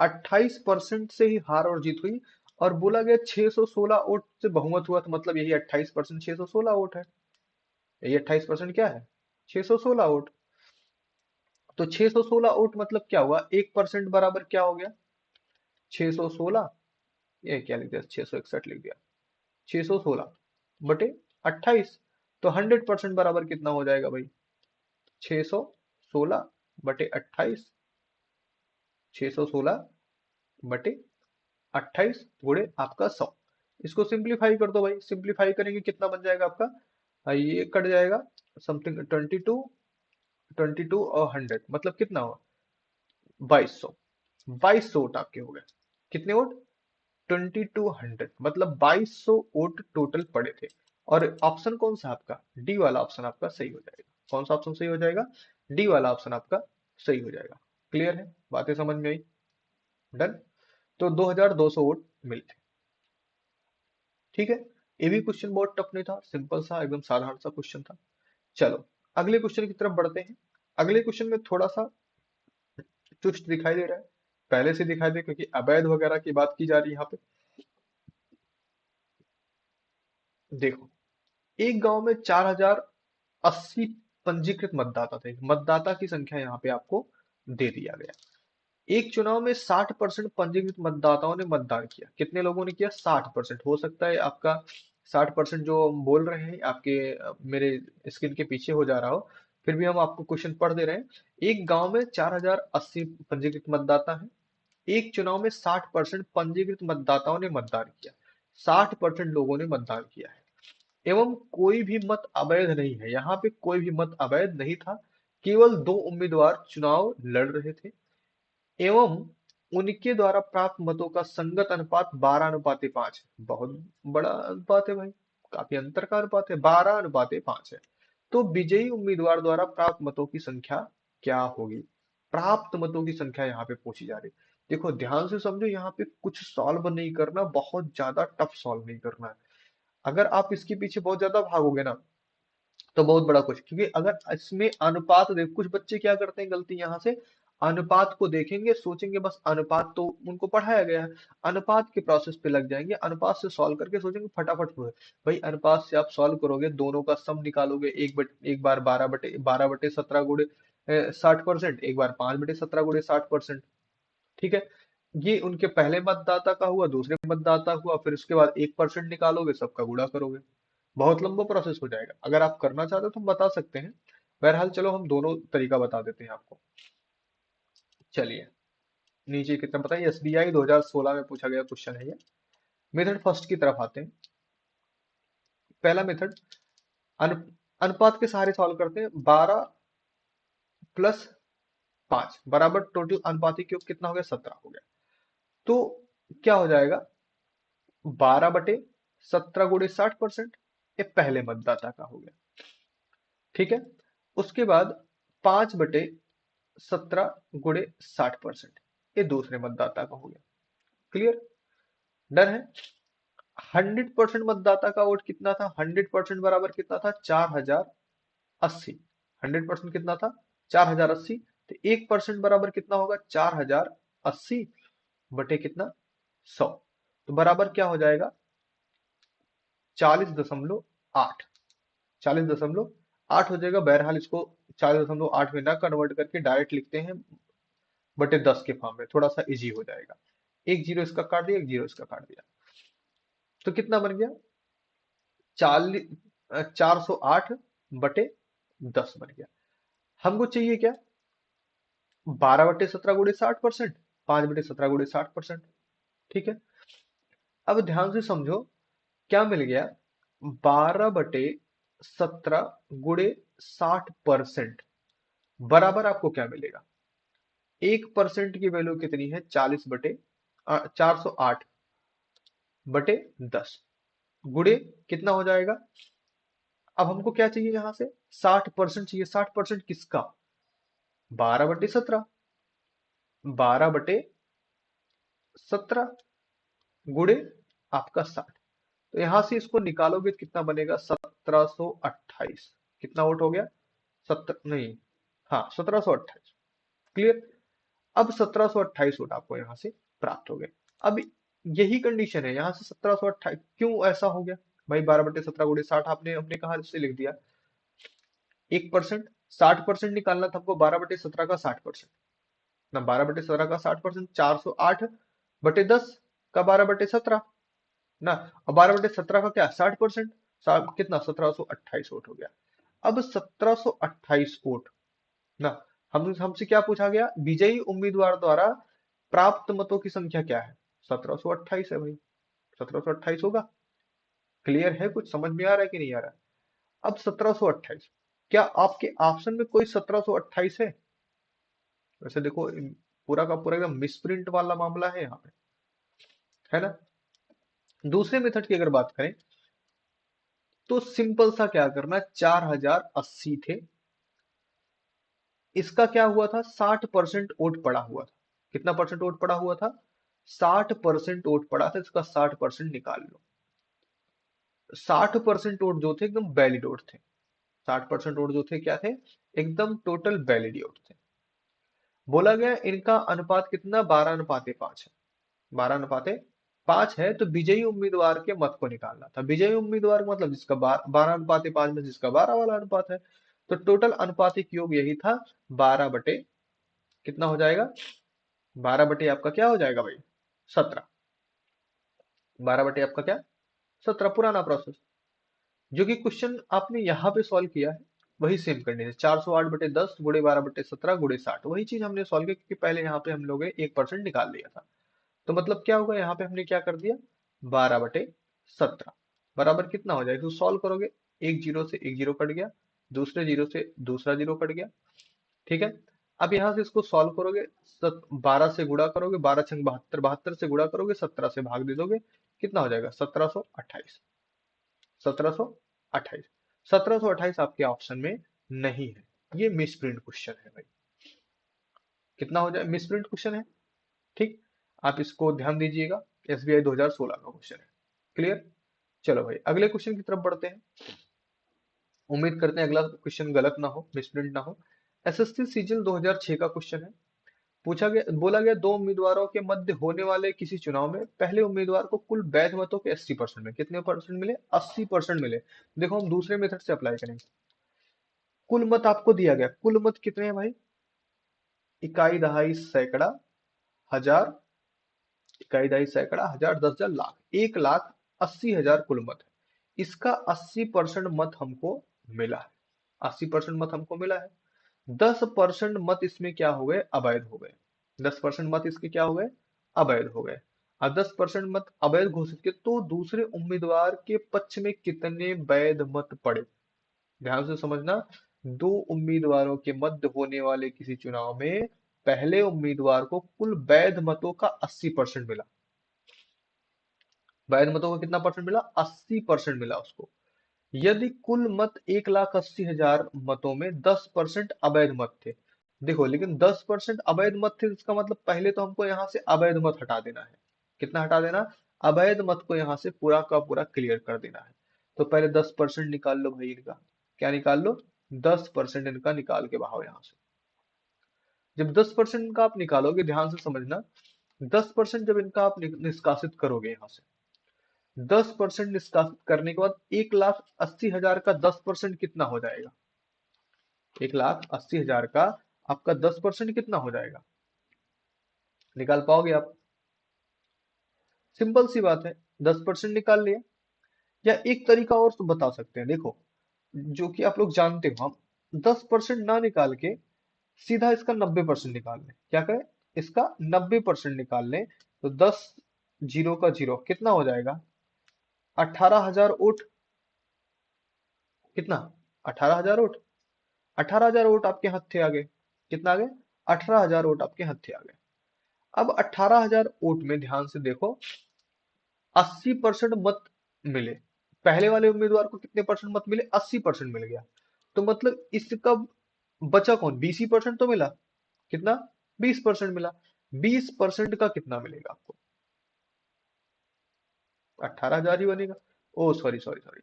A: 28% से ही हार और जीत हुई, और बोला गया 616 वोट से बहुमत हुआ, तो मतलब यही 28%, 616 वोट है। यही 28% क्या है? 616 वोट। तो 616 वोट मतलब क्या हुआ? 1% बराबर क्या हो गया? 616, ये क्या लिख दिया, 661 लिख दिया। 616 बटे 28, तो 100% बराबर कितना हो जाएगा भाई? 616 बटे 28, 616 बटे 28 गुणे आपका 100। इसको सिंप्लीफाई कर दो भाई, सिंप्लीफाई करेंगे कितना बन जाएगा आपका? ये कट जाएगा समथिंग 22, 22 और 100 मतलब कितना हुआ? 2200। 2200 वोट आपके हो गए। कितने वोट? 2200, मतलब 2200 वोट टोटल पड़े थे। और ऑप्शन कौन सा आपका? डी वाला ऑप्शन आपका सही हो जाएगा। कौन सा ऑप्शन सही हो जाएगा? डी वाला ऑप्शन आपका सही हो जाएगा। क्लियर है? बातें समझ में आई? डन। तो 2200 वोट मिलते। ठीक है, ये भी क्वेश्चन बहुत टफ नहीं था, सिंपल सा एकदम साधारण सा क्वेश्चन था। चलो अगले क्वेश्चन की तरफ बढ़ते हैं। अगले क्वेश्चन में थोड़ा सा ट्विस्ट दिखाई दे रहा है, पहले से दिखाई दे, क्योंकि अवैध वगैरह की बात की जा रही है यहाँ पे। देखो, एक गांव में 4080 पंजीकृत मतदाता थे। मतदाता की संख्या यहाँ पे आपको दे दिया गया। एक चुनाव में 60% पंजीकृत मतदाताओं ने मतदान किया। कितने लोगों ने किया? 60%। हो सकता है आपका 60% जो हम बोल रहे हैं आपके मेरे स्क्रीन के पीछे हो जा रहा हो, फिर भी हम आपको क्वेश्चन पढ़ दे रहे हैं। एक गांव में 4080 पंजीकृत मतदाता है। एक चुनाव में 60% पंजीकृत मतदाताओं ने मतदान किया। 60% लोगों ने मतदान किया है, एवं कोई भी मत अवैध नहीं है। यहाँ पे कोई भी मत अवैध नहीं था। केवल दो उम्मीदवार चुनाव लड़ रहे थे, एवं उनके द्वारा प्राप्त मतों का संगत अनुपात 12:5 है। बहुत बड़ा अनुपात है भाई, काफी अंतर का अनुपात है, 12:5 है। तो विजयी उम्मीदवार द्वारा प्राप्त मतों की संख्या क्या होगी? प्राप्त मतों की संख्या यहाँ पे पूछी जा रही। देखो ध्यान से समझो, यहाँ पे कुछ सॉल्व नहीं करना, बहुत ज्यादा टफ सॉल्व नहीं करना है। अगर आप इसके पीछे बहुत ज्यादा भागोगे ना, तो बहुत बड़ा कुछ, क्योंकि अगर इसमें अनुपात देख, कुछ बच्चे क्या करते हैं गलती यहाँ से, अनुपात को देखेंगे सोचेंगे बस अनुपात तो उनको पढ़ाया गया है, अनुपात के प्रोसेस पे लग जाएंगे, अनुपात से सॉल्व करके सोचेंगे फटाफट हुए। भाई अनुपात से आप सॉल्व करोगे, दोनों का सम निकालोगे, एक बार 12/17 गुणे 60%, एक बार 5/17 गुणे 60%। ठीक है, ये उनके पहले मतदाता का हुआ, दूसरे मतदाता हुआ, फिर उसके बाद 1% निकालोगे, सबका गुणा करोगे। बहुत लंबा प्रोसेस हो जाएगा। अगर आप करना चाहते हो तो हम बता सकते हैं, बहरहाल चलो हम दोनों तरीका बता देते हैं आपको। चलिए, नीचे कितना बताइए, एसबीआई 2016 में पूछा गया क्वेश्चन है ये। मेथड फर्स्ट की तरफ आते हैं। पहला मेथड, अनु, अनुपात के सहारे सॉल्व करते हैं। 12+5 बराबर टोटल अनुपातिक योग कितना हो गया? 17 हो गया। तो क्या हो जाएगा? 12/17 गुणे 60%, ये पहले मतदाता का हो गया। ठीक है, उसके बाद 5/17 गुणे 60%, ये दूसरे मतदाता का हो गया। क्लियर? डन है। 100% मतदाता का वोट कितना था? 100% बराबर कितना था? 4080। 100% कितना था? 4080। तो 1% बराबर कितना होगा? 4080 बटे कितना? 100। तो बराबर क्या हो जाएगा? 40.8। 40.8 हो जाएगा। बहरहाल इसको 40.8 में ना कन्वर्ट करके डायरेक्ट लिखते हैं बटे 10 के फॉर्म में, थोड़ा सा इजी हो जाएगा। एक जीरो इसका काट दिया, एक जीरो इसका काट दिया, तो कितना बन गया? 408/10 बन गया। हमको चाहिए क्या? 12/17 गुणे 60%, 5/17 गुणे 60%। ठीक है, अब ध्यान से समझो, क्या मिल गया? 12/17 गुणे 60% बराबर आपको क्या मिलेगा? 1% की वैल्यू कितनी है? 408/10 गुणे कितना हो जाएगा? अब हमको क्या चाहिए यहां से? 60% चाहिए। 60% किसका? 12/17। 12/17 गुणे आपका 60। तो यहां से इसको निकालोगे कितना बनेगा? 1728। कितना वोट हो गया? 70 नहीं, हाँ 1728। क्लियर। अब 1728 वोट आपको यहां से प्राप्त हो गए। अब यही कंडीशन है, यहां से 1728 क्यों ऐसा हो गया भाई? 12/17 गुणे 60 आपने हमने कहा से लिख दिया। 1%, 60% निकालना था हमको 12/17 का 60%। ना 12/17 का 60%, 408/10 का 12/17 ना। अब 12/17 का क्या? 60%। कितना? 1728 वोट हो गया। अब 1728 वोट ना, हम हमसे क्या पूछा गया? विजयी उम्मीदवार द्वारा प्राप्त मतों की संख्या क्या है? 1728 है भाई। 1728 होगा। क्लियर है? कुछ समझ में आ रहा है कि नहीं आ रहा है? अब 1728, क्या आपके ऑप्शन में कोई 1728 है? वैसे देखो पूरा का पूरा एकदम मिसप्रिंट वाला मामला है यहाँ पे, है ना। दूसरे मेथड की अगर बात करें तो सिंपल सा क्या करना, 4080 थे, इसका क्या हुआ था? 60% वोट पड़ा हुआ था। कितना परसेंट वोट पड़ा हुआ था? 60% वोट पड़ा था, इसका 60% निकाल लो। 60% वोट जो थे एकदम वैलिड वोट थे। 60% वोट जो थे क्या थे? एकदम टोटल वैलिड वोट थे। बोला गया इनका अनुपात कितना? 12/5 है। 12/5 है, तो विजयी उम्मीदवार के मत को निकालना था। विजयी उम्मीदवार मतलब जिसका 12/5 में जिसका 12 वाला अनुपात है। तो टोटल अनुपातिक योग यही था 12 बटे कितना हो जाएगा? 12 बटे आपका क्या हो जाएगा भाई? 17। 12 बटे आपका क्या? 17। पुराना प्रोसेस जो कि क्वेश्चन आपने यहाँ पे सॉल्व किया है वही सेम करने है। 408/10 गुणे 12/17 गुणे 60, वही चीज हमने सॉल्व किया, क्योंकि पहले यहाँ पे हम लोग 1% निकाल लिया था। तो मतलब क्या होगा? यहाँ पे हमने क्या कर दिया? 12/17 बराबर कितना हो जाएगा? तो सॉल्व करोगे, एक जीरो से एक जीरो कट गया, दूसरे जीरो से दूसरा जीरो कट गया। ठीक है। अब यहाँ से इसको सॉल्व करोगे, 12 से गुणा करोगे, 12×6 72, 72 से गुणा करोगे, 17 से भाग दे दोगे, कितना हो जाएगा? 1728। 1728। 1728 आपके ऑप्शन में नहीं है, ये मिसप्रिंट क्वेश्चन है भाई। कितना हो जाए? मिसप्रिंट क्वेश्चन है। ठीक, आप इसको ध्यान दीजिएगा। एसबीआई 2016 का क्वेश्चन है। क्लियर। चलो भाई अगले क्वेश्चन की तरफ बढ़ते हैं। उम्मीद करते हैं अगला क्वेश्चन गलत ना हो, मिसप्रिंट ना हो। एसएससी सीजल 2006 का क्वेश्चन है। पूछा गया, बोला गया दो उम्मीदवारों के मध्य होने वाले किसी चुनाव में पहले उम्मीदवार को कुल वैध मतों के 80% में कितने परसेंट मिले? 80% मिले। देखो हम दूसरे मेथड से अप्लाई करेंगे। कुल मत आपको दिया गया, कुल मत कितने हैं भाई? इकाई दहाई सैकड़ा हजार, इकाई दहाई सैकड़ा हजार, 10,000, लाख, 1,80,000 कुल मत है। इसका 80% मत हमको मिला है। 80% मत हमको मिला है। 10% मत इसमें क्या हो गए? अवैध हो गए। 10% मत इसके क्या हो गए? अवैध हो गए। और 10% मत अवैध घोषित किए, तो दूसरे उम्मीदवार के पक्ष में कितने वैध मत पड़े? ध्यान से समझना। दो उम्मीदवारों के मध्य होने वाले किसी चुनाव में पहले उम्मीदवार को कुल वैध मतों का 80% मिला। वैध मतों का कितना परसेंट मिला? 80% मिला उसको। यदि कुल मत 1,80,000 मतों में 10% अवैध मत थे। देखो लेकिन 10% अवैध मत थे, इसका मतलब पहले तो हमको यहाँ से अवैध मत हटा देना है। कितना हटा देना? अवैध मत को यहाँ से पूरा का पूरा क्लियर कर देना है। तो पहले 10% निकाल लो भाई इनका। क्या निकाल लो? 10% इनका निकाल के बहाओ यहाँ से। जब 10% का आप निकालोगे, ध्यान से समझना, 10% जब इनका आप निष्कासित करोगे यहाँ से, 10% निष्कासित करने के बाद 1,80,000 का 10% कितना हो जाएगा? 1,80,000 का आपका 10% कितना हो जाएगा? निकाल पाओगे आप? सिंपल सी बात है, 10% निकाल लिया। या एक तरीका और तो बता सकते हैं, देखो जो कि आप लोग जानते हो, हम 10% ना निकाल के सीधा इसका 90% निकाल लें। क्या करें? इसका 90% निकाल लें, तो 10 जीरो का जीरो कितना हो जाएगा? 18,000 वोट। कितना? 18,000 वोट। 18,000 वोट आपके हत्थे आ गए। कितना आ गए? 18,000 वोट आपके हत्थे आ गए। अब 18,000 वोट में ध्यान से देखो, 80% मत मिले। पहले वाले उम्मीदवार को कितने परसेंट मत मिले? 80% मिल गया। तो मतलब इसका बचा कौन? 20% तो मिला। कितना? 20% मिला। 20% का कितना मिलेगा आपको? 18,000 ही बनेगा। ओ सॉरी सॉरी सॉरी,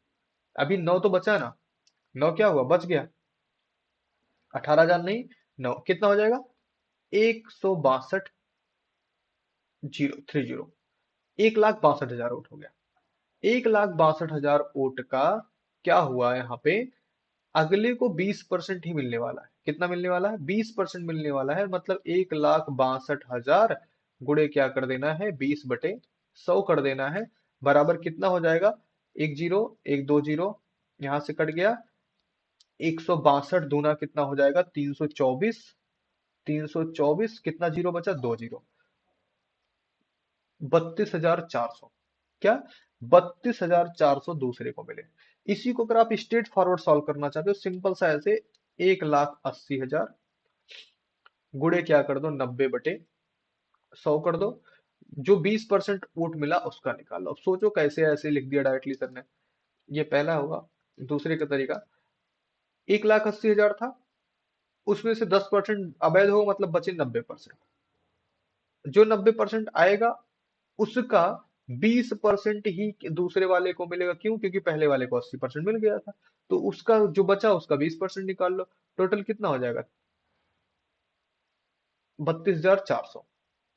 A: अभी 9 तो बचा ना। 9 क्या हुआ? बच गया। 18,000 नहीं, 9 कितना हो जाएगा? 162, 030, 1,62,000 वोट हो गया। 1,62,000 वोट का क्या हुआ यहाँ पे? अगले को 20% ही मिलने वाला है। कितना मिलने वाला है? 20% मिलने वाला है। मतलब 1,62,000 गुणे क्या कर देना है? 20/100 कर देना है। बराबर कितना हो जाएगा? एक जीरो, एक दो जीरो यहां से कट गया। 162 दूना कितना हो जाएगा? 324। 324 कितना जीरो बचा? दो जीरो। 32,400। क्या? 32,400 दूसरे को मिले। इसी को अगर आप स्ट्रेट फॉरवर्ड सॉल्व करना चाहते हो, सिंपल सा ऐसे, 1,80,000 गुणे क्या कर दो? 90/100 कर दो। जो 20% वोट मिला उसका निकाल लो। अब सोचो कैसे ऐसे लिख दिया डायरेक्टली सर ने। ये पहला होगा। दूसरे का तरीका, 1,80,000 था, उसमें से 10% अवैध हो, मतलब बचे 90%। जो 90% आएगा उसका 20% ही दूसरे वाले को मिलेगा। क्यों? क्योंकि पहले वाले को 80% मिल गया था। तो उसका जो बचा उसका 20% निकाल लो। टोटल कितना हो जाएगा? 32,400।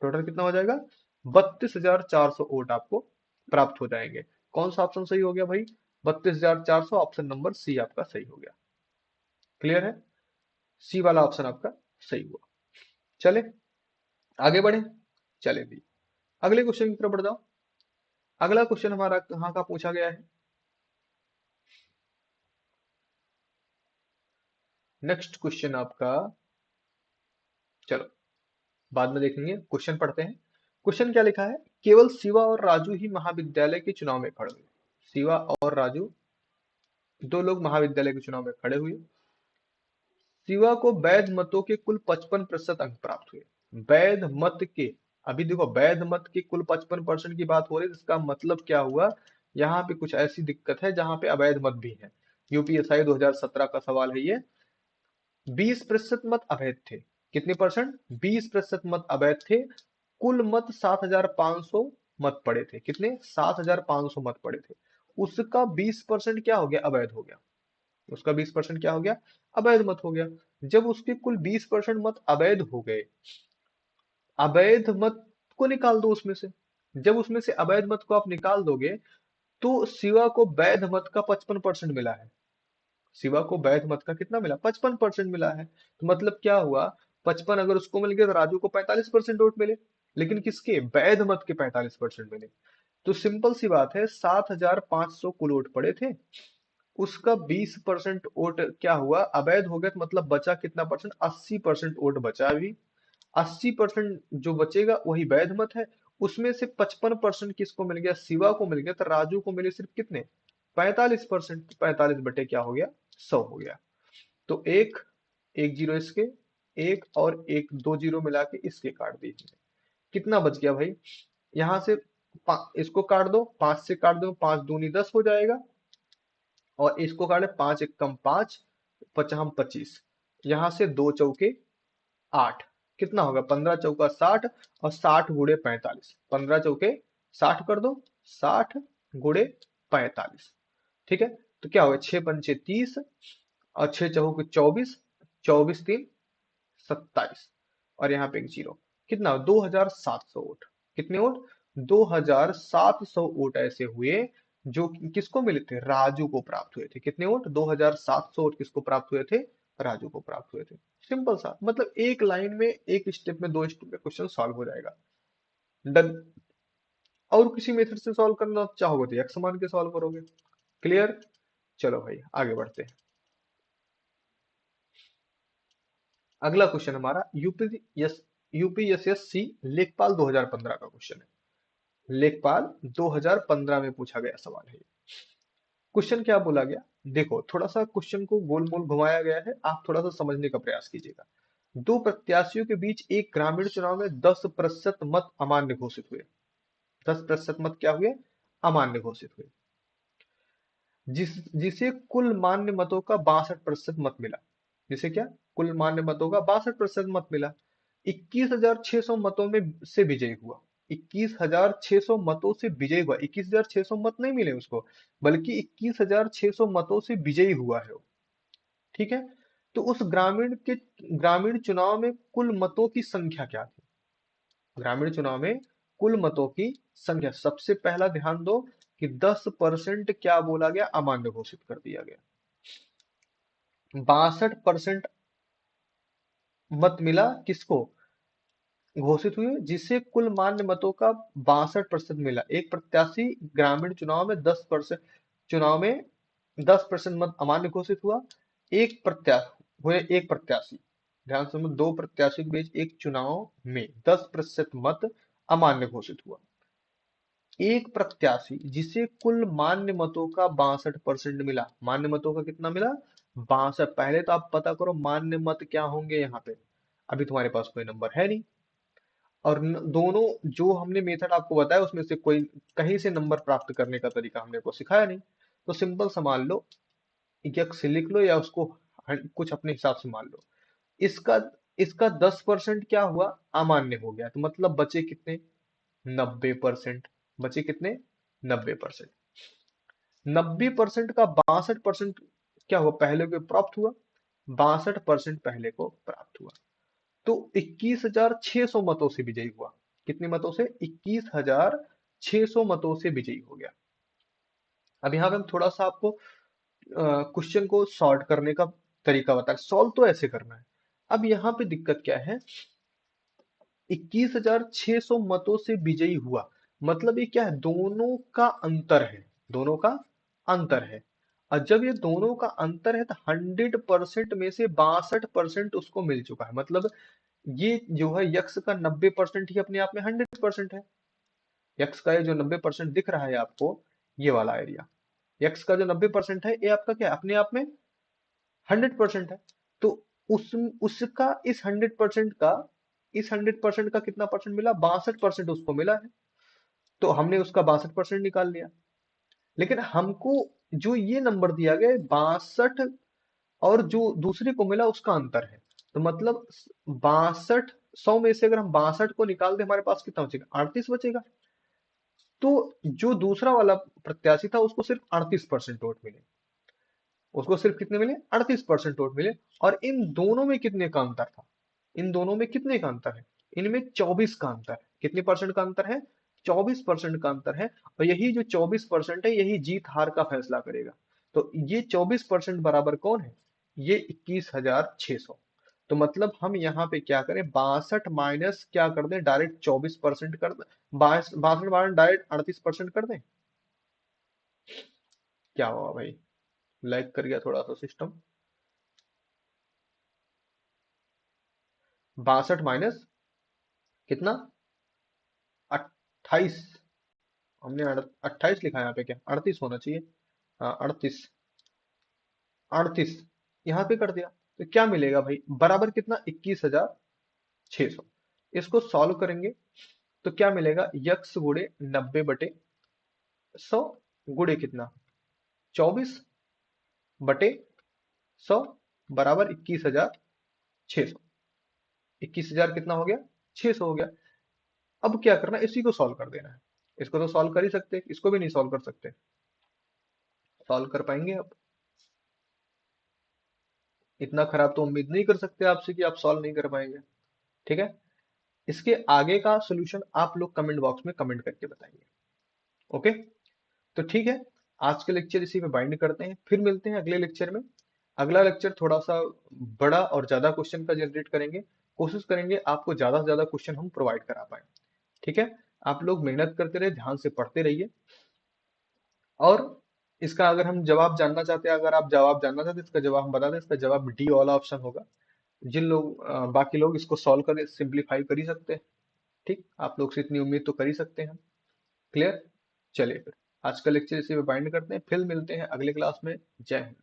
A: टोटल कितना हो जाएगा? 32,400 वोट आपको प्राप्त हो जाएंगे। कौन सा ऑप्शन सही हो गया भाई? 32,400, ऑप्शन नंबर सी आपका सही हो गया। क्लियर है? सी वाला ऑप्शन आपका सही हुआ। चले आगे बढ़े। चले भी अगले क्वेश्चन की तरफ बढ़ जाओ। अगला क्वेश्चन हमारा कहाँ का पूछा गया है? नेक्स्ट क्वेश्चन आपका, चलो बाद में देखेंगे, क्वेश्चन पढ़ते हैं। क्वेश्चन क्या लिखा है? केवल शिवा और राजू ही महाविद्यालय के चुनाव में खड़े हुए। शिवा और राजू दो लोग महाविद्यालय के चुनाव में खड़े हुए। शिवा को वैध मतों के कुल 55% अंक प्राप्त हुए। वैध मत के, अभी देखो वैध मत के कुल 55% की बात हो रही है। इसका मतलब क्या हुआ? यहाँ पे कुछ ऐसी दिक्कत है जहां पे अवैध मत भी है। यूपीएसआई 2017 का सवाल है ये। 20% मत अवैध थे। कितने परसेंट? 20% मत अवैध थे। कुल मत 7,500 मत पड़े थे। कितने? 7,500 मत पड़े थे। उसका 20% क्या हो गया? अवैध हो गया। उसका 20% क्या हो गया? अवैध मत हो गया। जब उसके कुल 20% मत अवैध हो गए, अवैध मत को निकाल दो उसमें से। जब उसमें से अवैध मत को आप निकाल दोगे तो शिवा को वैध मत का 55% मिला है। शिवा को वैध मत का कितना मिला? 55% मिला है। तो मतलब क्या हुआ? 55 अगर उसको मिल गया तो राजू को 45% वोट मिले। लेकिन किसके? वैध मत के 45% मिले। तो सिंपल सी बात है, 7,500 कुल वोट पड़े थे, उसका 20% वोट क्या हुआ? अवैध हो गया। तो मतलब बचा कितना परसेंट? 80% वोट बचा। अभी 80% जो बचेगा वही वैध मत है। उसमें से 55% किसको मिल गया? शिवा को मिल गया। तो राजू को मिले सिर्फ कितने? 45%। 45 बटे क्या हो गया? 100 हो गया। तो एक, एक जीरो इसके, एक और एक, दो जीरो मिला के इसके काट दीजिए। कितना बच गया भाई? यहां से इसको काट दो, 5 से काट दो, 5 दूनी 10 हो जाएगा। और इसको काटे, 5 एकम 5, पचहम 25। यहां से दो चौके 8, कितना होगा? 15 चौका 60, और 60 गुणे 45। 15 चौके 60 कर दो, 60 गुणे 45। ठीक है। तो क्या होगा? 6 पंचे 30, और 6 चौके 24, 24 3 27, और यहाँ पे एक जीरो। कितना? 2,700 वोट। कितने वोट? 2,700 वोट ऐसे हुए जो किसको मिले थे? राजू को प्राप्त हुए थे। कितने वोट? 2,700 वोट किसको प्राप्त हुए थे? राजू को प्राप्त हुए थे। सिंपल सा, मतलब एक लाइन में, एक स्टेप में, दो स्टेप में क्वेश्चन सॉल्व हो जाएगा। डन। और किसी मेथड से सॉल्व करना चाहोगे तो एक्स मान के सॉल्व करोगे। क्लियर? चलो भाई आगे बढ़ते हैं। अगला क्वेश्चन हमारा यूपीएसएससी लेखपाल 2015 का क्वेश्चन है। लेखपाल 2015 में पूछा गया सवाल है। क्वेश्चन क्या बोला गया? देखो थोड़ा सा क्वेश्चन को गोल मोल घुमाया गया है, आप थोड़ा सा समझने का प्रयास कीजिएगा। दो प्रत्याशियों के बीच एक ग्रामीण चुनाव में 10% मत अमान्य घोषित हुए। 10% मत क्या हुए? अमान्य घोषित हुए। जिसे कुल मान्य मतों का 62% मत मिला। जिसे क्या? कुल मान्य मतों का 62% मत मिला। 21,600 मतों में से विजयी हुआ। 21,600 मतों से विजयी हुआ। 21,600 मत नहीं मिले उसको, बल्कि 21,600 मतों से विजयी हुआ है वो। ठीक है। तो उस ग्रामीण चुनाव में कुल मतों की संख्या क्या थी? ग्रामीण चुनाव में कुल मतों की संख्या, सबसे पहला ध्यान दो कि 10% क्या बोला गया? अमान्य घोषित कर दिया गया। 62% मत मिला किसको? घोषित हुए जिसे कुल मान्य मतों का 62% मिला। एक प्रत्याशी ग्रामीण चुनाव में 10% मत अमान्य घोषित हुआ। एक प्रत्याशी, ध्यान से सुनो, दो प्रत्याशी के बीच एक चुनाव में 10% मत अमान्य घोषित हुआ। एक प्रत्याशी जिसे कुल मान्य मतों का 62% मिला। मान्य मतों का कितना मिला? 62। पहले तो आप पता करो मान्य मत क्या होंगे यहाँ पे। अभी तुम्हारे पास कोई नंबर है नहीं, और दोनों जो हमने मेथड आपको बताया उसमें से कोई कहीं से नंबर प्राप्त करने का तरीका हमने को सिखाया नहीं। तो सिंपल सा मान लो, यक्स लिख लो या उसको कुछ अपने हिसाब से मान लो। इसका इसका 10% क्या हुआ? अमान्य हो गया। तो मतलब बचे कितने? 90%। बचे कितने? 90%। 90% का 62% क्या हुआ? पहले को प्राप्त हुआ। 62% पहले को प्राप्त हुआ। तो 21,600 मतों से विजयी हुआ। कितने मतों से? 21,600 मतों से विजयी हो गया। अब यहाँ पे हम थोड़ा सा आपको क्वेश्चन को सॉर्ट करने का तरीका बता रहे। सॉल्व तो ऐसे करना है। अब यहाँ पे दिक्कत क्या है? 21,600 मतों से विजयी हुआ, मतलब ये क्या है? दोनों का अंतर है। दोनों का अंतर है। और जब ये दोनों का अंतर है तो 100% में से 62% उसको मिल चुका है। मतलब ये जो है यक्स का 90% ही अपने आप में 100% है। यक्स का ये जो 90% दिख रहा है आपको, ये वाला एरिया, यक्स का जो 90% है, ये आपका क्या है? अपने आप में 100% है। तो उस उसका इस 100% का कितना परसेंट मिला? 62% उसको मिला है। तो हमने उसका 62% निकाल लिया। लेकिन हमको जो ये नंबर दिया गया है 62, और जो दूसरे को मिला उसका अंतर है। तो मतलब 62, 100 में से अगर हम 62 को निकाल दें, हमारे पास कितना बचेगा? 38 बचेगा। तो जो दूसरा वाला प्रत्याशी था उसको सिर्फ 38% वोट मिले। उसको सिर्फ कितने मिले? 38% वोट मिले। और इन दोनों में कितने का अंतर था? इन दोनों में कितने का अंतर है? इनमें 24 का अंतर है। कितने परसेंट का अंतर है? 24% का अंतर है। और यही जो 24% है, यही जीत हार का फैसला करेगा। तो ये 24% बराबर कौन है? ये 21,600। तो मतलब हम यहाँ पे क्या करें? 62 माइनस क्या कर दें? डायरेक्ट 24% कर दें। 62 माइनस डायरेक्ट 38% कर दें। क्या हुआ भाई? लैग कर गया थोड़ा सा सिस्टम। 62 माइनस कितना? 28। हमने 28 लिखा है यहाँ पे, क्या 38 होना चाहिए? हाँ 38। 38 यहाँ पे कर दिया। तो क्या मिलेगा भाई? बराबर कितना? 21,600। इसको सॉल्व करेंगे तो क्या मिलेगा? यक्स गुड़े 90/100 गुड़े कितना? 24/100 बराबर 21,600। 21,000 कितना हो गया? 600 हो गया। अब क्या करना है? इसी को सॉल्व कर देना है। इसको तो सॉल्व कर ही सकते हैं, इसको भी नहीं सॉल्व कर सकते। सॉल्व कर पाएंगे आप? इतना खराब तो उम्मीद नहीं कर सकते आपसे कि आप सॉल्व नहीं कर पाएंगे। ठीक है। इसके आगे का सॉल्यूशन आप लोग कमेंट बॉक्स में कमेंट करके बताइए। ओके। तो ठीक है, आज के लेक्चर इसी पे बाइंड करते हैं, फिर मिलते हैं अगले लेक्चर में। अगला लेक्चर थोड़ा सा बड़ा और ज्यादा क्वेश्चन का जनरेट करेंगे। कोशिश करेंगे आपको ज्यादा से ज्यादा क्वेश्चन हम प्रोवाइड करा पाए। ठीक है। आप लोग मेहनत करते रहे, ध्यान से पढ़ते रहिए। और इसका अगर हम जवाब जानना चाहते हैं, अगर आप जवाब जानना चाहते हैं, इसका जवाब हम बता दें। इसका जवाब डी वाला ऑप्शन होगा। जिन लोग बाकी लोग इसको सॉल्व कर सिंप्लीफाई कर ही सकते हैं। ठीक, आप लोग से इतनी उम्मीद तो कर ही सकते हैं। क्लियर? चलिए फिर। आज का लेक्चर इसी में बाइंड करते हैं, फिर मिलते हैं अगले क्लास में। जय हिंद।